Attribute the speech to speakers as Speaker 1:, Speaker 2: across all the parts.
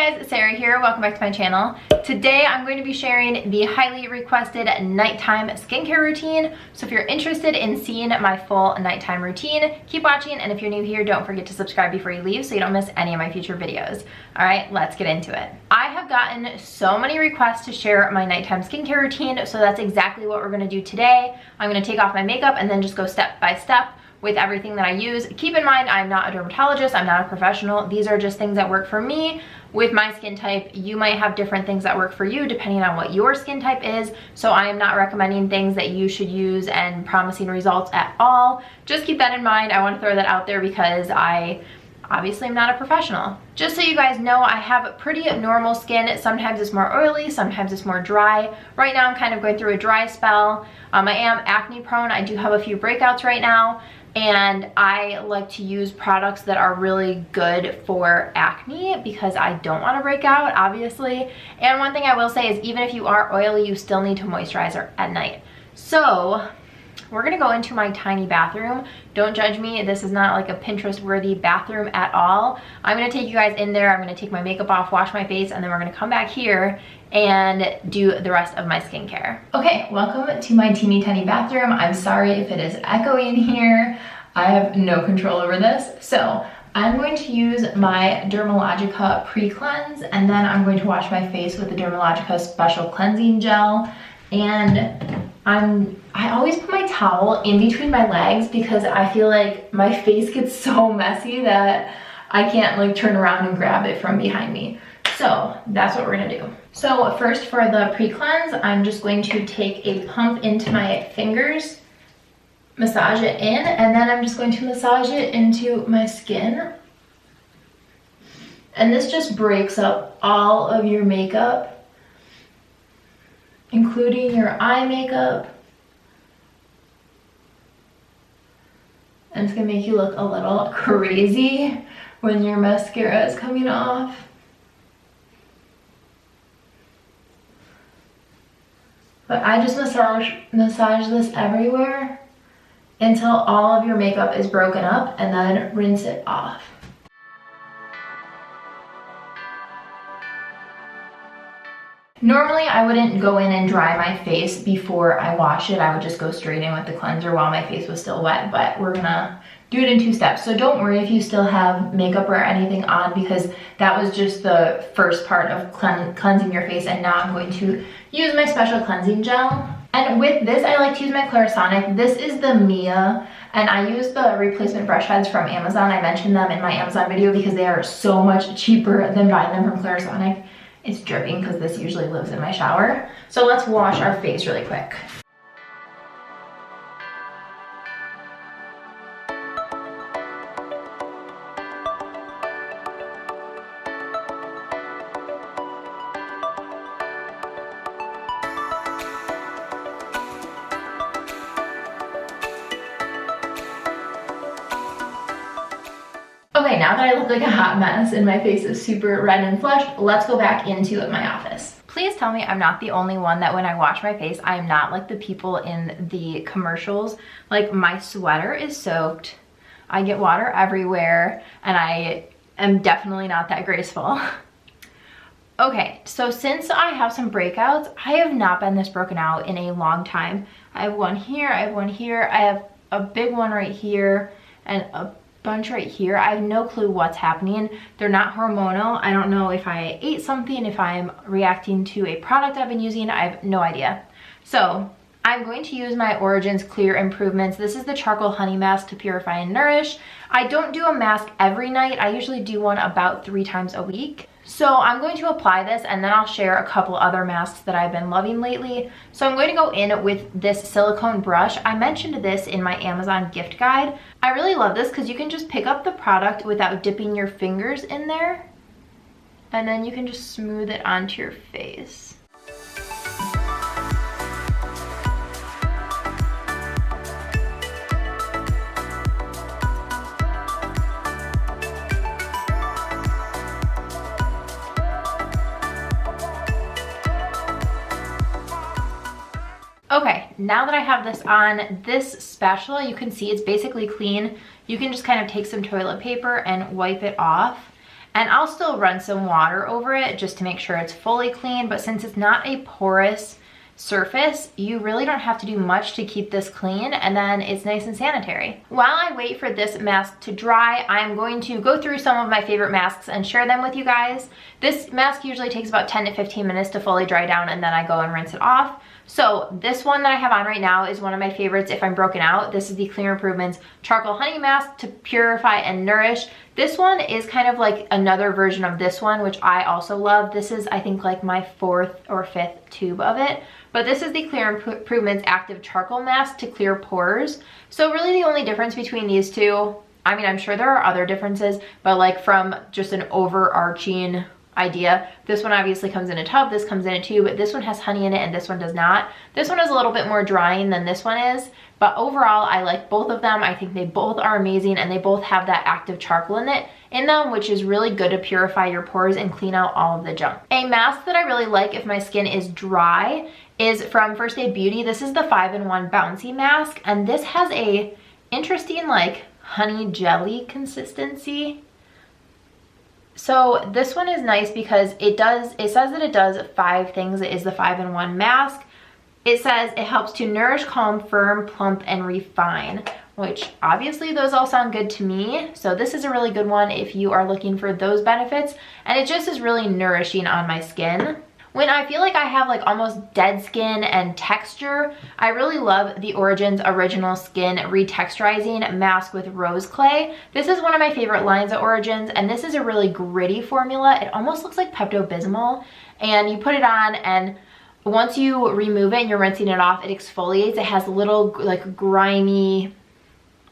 Speaker 1: guys, Sarah here. Welcome back to my channel. Today I'm going to be sharing the highly requested nighttime skincare routine. So if you're interested in seeing my full nighttime routine, keep watching, and if you're new here, don't forget to subscribe before you leave so you don't miss any of my future videos. All right, let's get into it. I have gotten so many requests to share my nighttime skincare routine, so that's exactly what we're going to do today. I'm going to take off my makeup and then just go step by step with everything that I use. Keep in mind, I'm not a dermatologist, I'm not a professional. These are just things that work for me with my skin type. You might have different things that work for you depending on what your skin type is. So I am not recommending things that you should use and promising results at all. Just keep that in mind. I want to throw that out there because I obviously am not a professional. Just so you guys know, I have pretty normal skin. Sometimes it's more oily, sometimes it's more dry. Right now I'm kind of going through a dry spell. I am acne prone. I do have a few breakouts right now, and I like to use products that are really good for acne because I don't want to break out, obviously. And one thing I will say is, even if you are oily, you still need to moisturize at night. So we're gonna go into my tiny bathroom. Don't judge me, this is not like a Pinterest worthy bathroom at all. I'm gonna take you guys in there, I'm gonna take my makeup off, wash my face, and then we're gonna come back here and do the rest of my skincare. Okay, welcome to my teeny tiny bathroom. I'm sorry if it is echoey in here. I have no control over this. So I'm going to use my Dermalogica PreCleanse, and then I'm going to wash my face with the Dermalogica Special Cleansing Gel. And I always put my towel in between my legs because I feel like my face gets so messy that I can't like turn around and grab it from behind me. So that's what we're gonna do. So first, for the pre-cleanse, I'm just going to take a pump into my fingers, massage it in, and then I'm just going to massage it into my skin. And this just breaks up all of your makeup, including your eye makeup. And it's gonna make you look a little crazy when your mascara is coming off. But I just massage this everywhere until all of your makeup is broken up, and then rinse it off. Normally, I wouldn't go in and dry my face before I wash it. I would just go straight in with the cleanser while my face was still wet, but we're gonna do it in 2 steps. So don't worry if you still have makeup or anything on, because that was just the first part of cleansing your face, and now I'm going to use my special cleansing gel. And with this, I like to use my Clarisonic. This is the Mia, and I use the replacement brush heads from Amazon. I mentioned them in my Amazon video because they are so much cheaper than buying them from Clarisonic. It's dripping because this usually lives in my shower. So let's wash our face really quick. Okay, now that I look like a hot mess and my face is super red and flushed, let's go back into my office. Please tell me I'm not the only one that when I wash my face, I am not like the people in the commercials. Like, my sweater is soaked, I get water everywhere, and I am definitely not that graceful. Okay, so since I have some breakouts, I have not been this broken out in a long time. I have one here, I have one here, I have a big one right here, and a bunch right here. I have no clue what's happening. They're not hormonal. I don't know if I ate something, if I'm reacting to a product I've been using. I have no idea. So I'm going to use my Origins Clear Improvements. This is the Charcoal Honey Mask to Purify and Nourish. I don't do a mask every night. I usually do one about 3 times a week. So I'm going to apply this, and then I'll share a couple other masks that I've been loving lately. So I'm going to go in with this silicone brush. I mentioned this in my Amazon gift guide. I really love this because you can just pick up the product without dipping your fingers in there, and then you can just smooth it onto your face. Okay, now that I have this on, this spatula, you can see it's basically clean. You can just kind of take some toilet paper and wipe it off. And I'll still run some water over it just to make sure it's fully clean, but since it's not a porous surface, you really don't have to do much to keep this clean, and then it's nice and sanitary. While I wait for this mask to dry, I'm going to go through some of my favorite masks and share them with you guys. This mask usually takes about 10 to 15 minutes to fully dry down, and then I go and rinse it off. So this one that I have on right now is one of my favorites if I'm broken out. This is the Clean Improvement's Charcoal Honey Mask to Purify and Nourish. This one is kind of like another version of this one, which I also love. This is, I think, like my 4th or 5th tube of it. But this is the Clear Improvement's Active Charcoal Mask to clear pores. So really the only difference between these two, I mean, I'm sure there are other differences, but like from just an overarching idea, this one obviously comes in a tub, this comes in a tube, this one has honey in it and this one does not. This one is a little bit more drying than this one is, but overall I like both of them. I think they both are amazing, and they both have that active charcoal in them, which is really good to purify your pores and clean out all of the junk. A mask that I really like if my skin is dry is from First Aid Beauty. This is the 5-in-1 Bouncy mask, and this has a interesting like honey jelly consistency. So this one is nice because it says that it does 5 things. It is the 5-in-1 mask. It says it helps to nourish, calm, firm, plump, and refine, which obviously those all sound good to me. So this is a really good one if you are looking for those benefits, and it just is really nourishing on my skin. When I feel like I have like almost dead skin and texture, I really love the Origins Original Skin Retexturizing Mask with Rose Clay. This is one of my favorite lines at Origins, and this is a really gritty formula. It almost looks like Pepto-Bismol, and you put it on, and once you remove it and you're rinsing it off, it exfoliates. It has little like grimy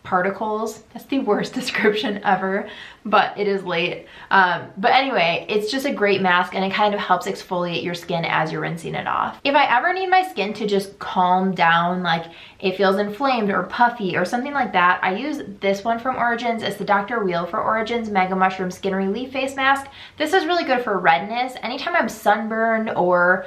Speaker 1: particles. That's the worst description ever, but it is late. But anyway, it's just a great mask, and it kind of helps exfoliate your skin as you're rinsing it off. If I ever need my skin to just calm down, like it feels inflamed or puffy or something like that, I use this one from Origins. It's the Dr. Weil for Origins Mega Mushroom Skin Relief Face Mask. This is really good for redness. Anytime I'm sunburned or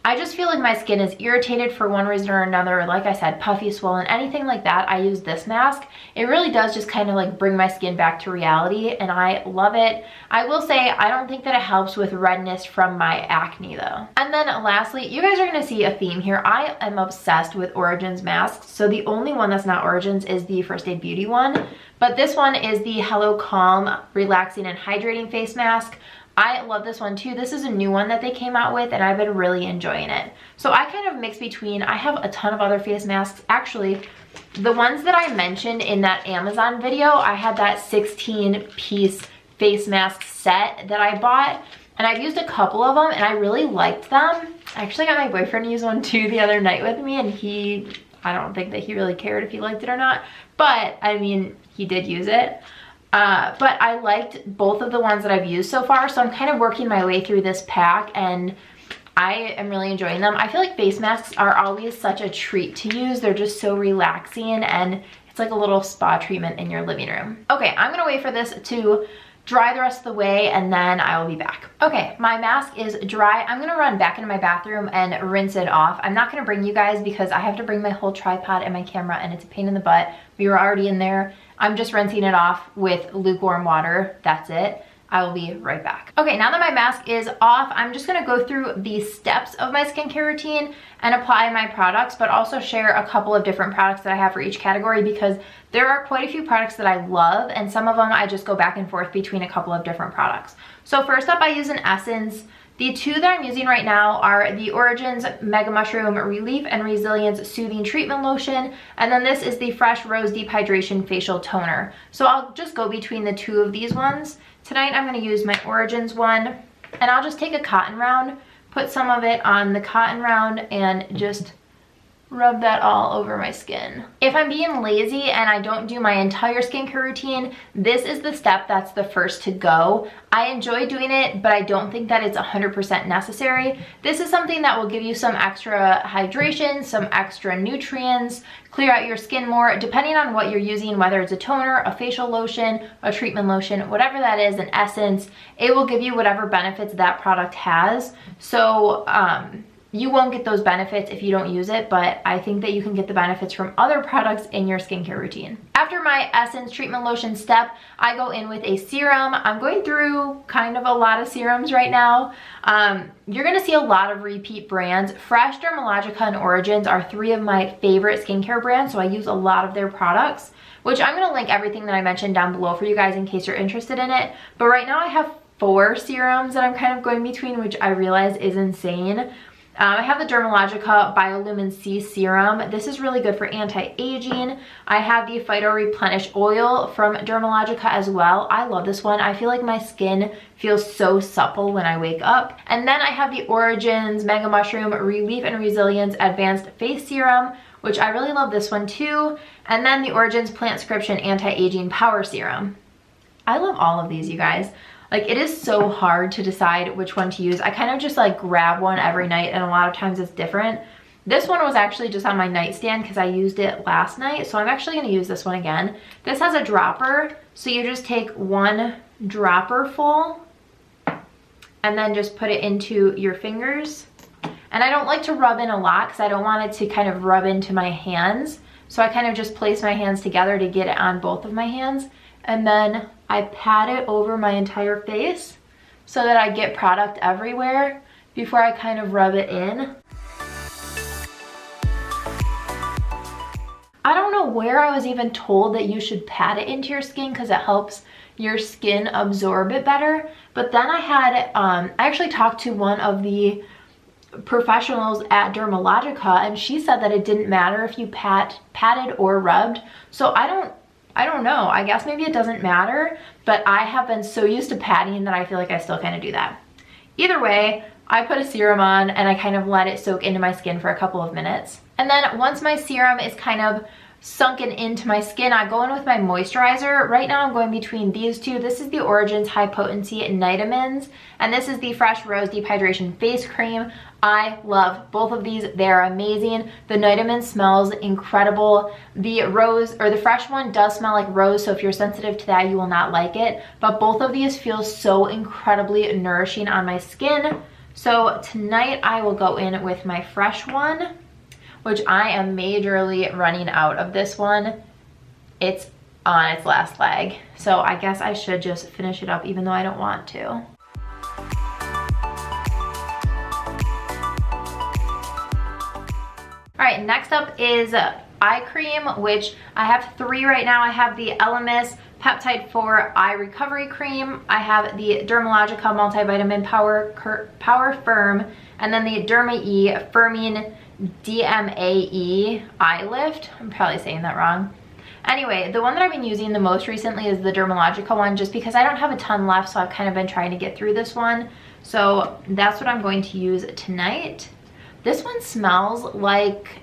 Speaker 1: I just feel like my skin is irritated for one reason or another, like I said, puffy, swollen, anything like that, I use this mask. It really does just kind of like bring my skin back to reality, and I love it. I will say I don't think that it helps with redness from my acne though. And then lastly, you guys are gonna see a theme here. I am obsessed with Origins masks, so the only one that's not Origins is the First Aid Beauty one, but this one is the Hello Calm Relaxing and Hydrating Face Mask. I love this one too. This is a new one that they came out with, and I've been really enjoying it. So I kind of mix between, I have a ton of other face masks. Actually, the ones that I mentioned in that Amazon video, I had that 16-piece face mask set that I bought, and I've used a couple of them and I really liked them. I actually got my boyfriend to use one too the other night with me, and I don't think that he really cared if he liked it or not, but I mean, he did use it. But I liked both of the ones that I've used so far, so I'm kind of working my way through this pack, and I am really enjoying them. I feel like face masks are always such a treat to use. They're just so relaxing, and it's like a little spa treatment in your living room. Okay, I'm gonna wait for this to dry the rest of the way, and then I will be back. Okay, my mask is dry. I'm gonna run back into my bathroom and rinse it off. I'm not gonna bring you guys because I have to bring my whole tripod and my camera, and it's a pain in the butt. We were already in there. I'm just rinsing it off with lukewarm water. That's it. I will be right back. Okay, now that my mask is off, I'm just gonna go through the steps of my skincare routine and apply my products, but also share a couple of different products that I have for each category, because there are quite a few products that I love, and some of them I just go back and forth between a couple of different products. So first up, I use an Essence. The two that I'm using right now are the Origins Mega Mushroom Relief and Resilience Soothing Treatment Lotion, and then this is the Fresh Rose Deep Hydration Facial Toner. So I'll just go between the two of these ones. Tonight I'm going to use my Origins one, and I'll just take a cotton round, put some of it on the cotton round, and just rub that all over my skin. If I'm being lazy and I don't do my entire skincare routine, this is the step that's the first to go. I enjoy doing it, but I don't think that it's 100% necessary. This is something that will give you some extra hydration, some extra nutrients, clear out your skin more, depending on what you're using, whether it's a toner, a facial lotion, a treatment lotion, whatever that is, an essence, it will give you whatever benefits that product has. So, You won't get those benefits if you don't use it, but I think that you can get the benefits from other products in your skincare routine. After my Essence Treatment Lotion step, I go in with a serum. I'm going through kind of a lot of serums right now. You're gonna see a lot of repeat brands. Fresh, Dermalogica, and Origins are 3 of my favorite skincare brands, so I use a lot of their products, which I'm gonna link everything that I mentioned down below for you guys in case you're interested in it. But right now I have 4 serums that I'm kind of going between, which I realize is insane. I have the Dermalogica BioLumin-C serum. This is really good for anti-aging. I have the Phyto Replenish oil from Dermalogica as well. I love this one. I feel like my skin feels so supple when I wake up. And then I have the Origins Mega Mushroom Relief and Resilience Advanced Face Serum, which I really love this one too. And then the Origins Plantscription Anti-Aging Power Serum. I love all of these, you guys. Like, it is so hard to decide which one to use. I kind of just like grab one every night, and a lot of times it's different. This one was actually just on my nightstand because I used it last night, so I'm actually going to use this one again. This has a dropper, so you just take 1 dropper full and then just put it into your fingers. And I don't like to rub in a lot because I don't want it to kind of rub into my hands. So I kind of just place my hands together to get it on both of my hands. And then I pat it over my entire face so that I get product everywhere before I kind of rub it in. I don't know where I was even told that you should pat it into your skin because it helps your skin absorb it better. But then I actually talked to one of the professionals at Dermalogica, and she said that it didn't matter if you patted or rubbed. So I don't know. I guess maybe it doesn't matter, but I have been so used to patting that I feel like I still kind of do that. Either way, I put a serum on and I kind of let it soak into my skin for a couple of minutes. And then once my serum is kind of sunken into my skin, I go in with my moisturizer. Right now I'm going between these 2. This is the Origins High Potency Nitamins, and this is the Fresh Rose Deep Hydration Face Cream. I love both of these. They're amazing. The Nitamin smells incredible. The rose, or the fresh one, does smell like rose, so if you're sensitive to that, you will not like it. But both of these feel so incredibly nourishing on my skin. So tonight I will go in with my fresh one, which I am majorly running out of this one. It's on its last leg. So I guess I should just finish it up even though I don't want to. All right, next up is eye cream, which I have 3 right now. I have the Elemis Peptide 4 Eye Recovery Cream. I have the Dermalogica Multivitamin Power Firm, and then the Derma-E Firming DMAE Eye Lift. I'm probably saying that wrong. Anyway, the one that I've been using the most recently is the Dermalogica one, just because I don't have a ton left, so I've kind of been trying to get through this one. So that's what I'm going to use tonight. This one smells like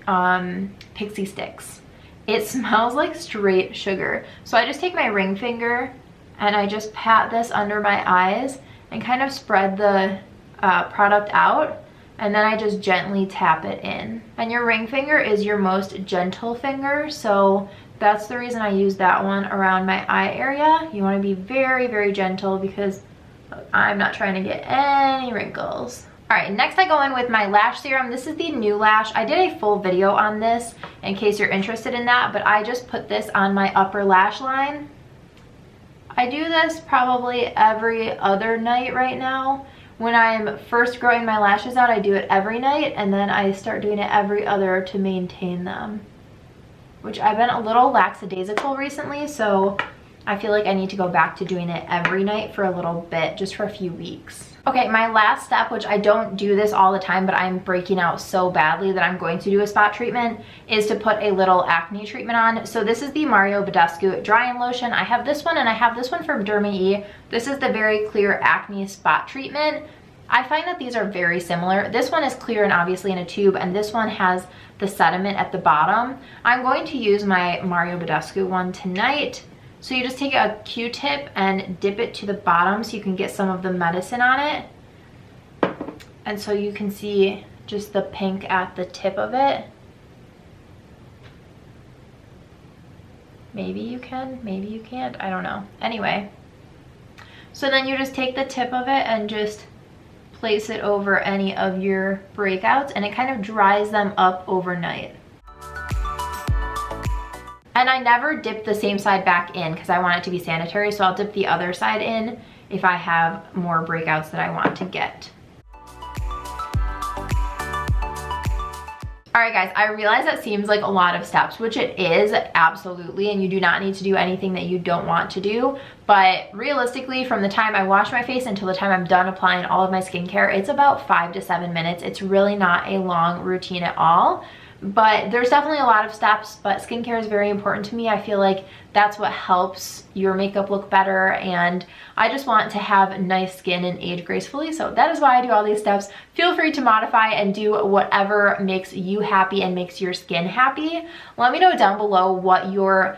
Speaker 1: pixie sticks. It smells like straight sugar. So I just take my ring finger and I just pat this under my eyes and kind of spread the product out, and then I just gently tap it in. And your ring finger is your most gentle finger, so that's the reason I use that one around my eye area. You want to be very, very gentle because I'm not trying to get any wrinkles. All right, next I go in with my lash serum. This is the new Lash. I did a full video on this in case you're interested in that, but I just put this on my upper lash line. I do this probably every other night right now. When I'm first growing my lashes out, I do it every night, and then I start doing it every other to maintain them, which I've been a little lackadaisical recently, so I feel like I need to go back to doing it every night for a little bit, just for a few weeks. Okay, my last step, which I don't do this all the time, but I'm breaking out so badly that I'm going to do a spot treatment, is to put a little acne treatment on. So this is the Mario Badescu Drying Lotion. I have this one, and I have this one from Derma-E. This is the Very Clear Acne Spot Treatment. I find that these are very similar. This one is clear and obviously in a tube, and this one has the sediment at the bottom. I'm going to use my Mario Badescu one tonight. So you just take a Q-tip and dip it to the bottom so you can get some of the medicine on it. And so you can see just the pink at the tip of it. Maybe you can, maybe you can't, I don't know. Anyway, so then you just take the tip of it and just place it over any of your breakouts, and it kind of dries them up overnight. And I never dip the same side back in because I want it to be sanitary, so I'll dip the other side in if I have more breakouts that I want to get. Alright guys, I realize that seems like a lot of steps, which it is, absolutely, and you do not need to do anything that you don't want to do, but realistically, from the time I wash my face until the time I'm done applying all of my skincare, it's about 5 to 7 minutes. It's really not a long routine at all. But there's definitely a lot of steps, but skincare is very important to me. I feel like that's what helps your makeup look better, and I just want to have nice skin and age gracefully, so that is why I do all these steps. Feel free to modify and do whatever makes you happy and makes your skin happy. Let me know down below what your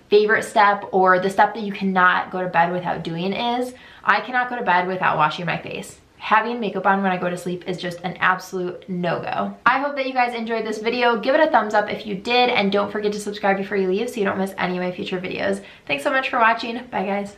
Speaker 1: favorite step or the step that you cannot go to bed without doing is. I cannot go to bed without washing my face. Having makeup on when I go to sleep is just an absolute no-go. I hope that you guys enjoyed this video. Give it a thumbs up if you did, and don't forget to subscribe before you leave so you don't miss any of my future videos. Thanks so much for watching. Bye guys.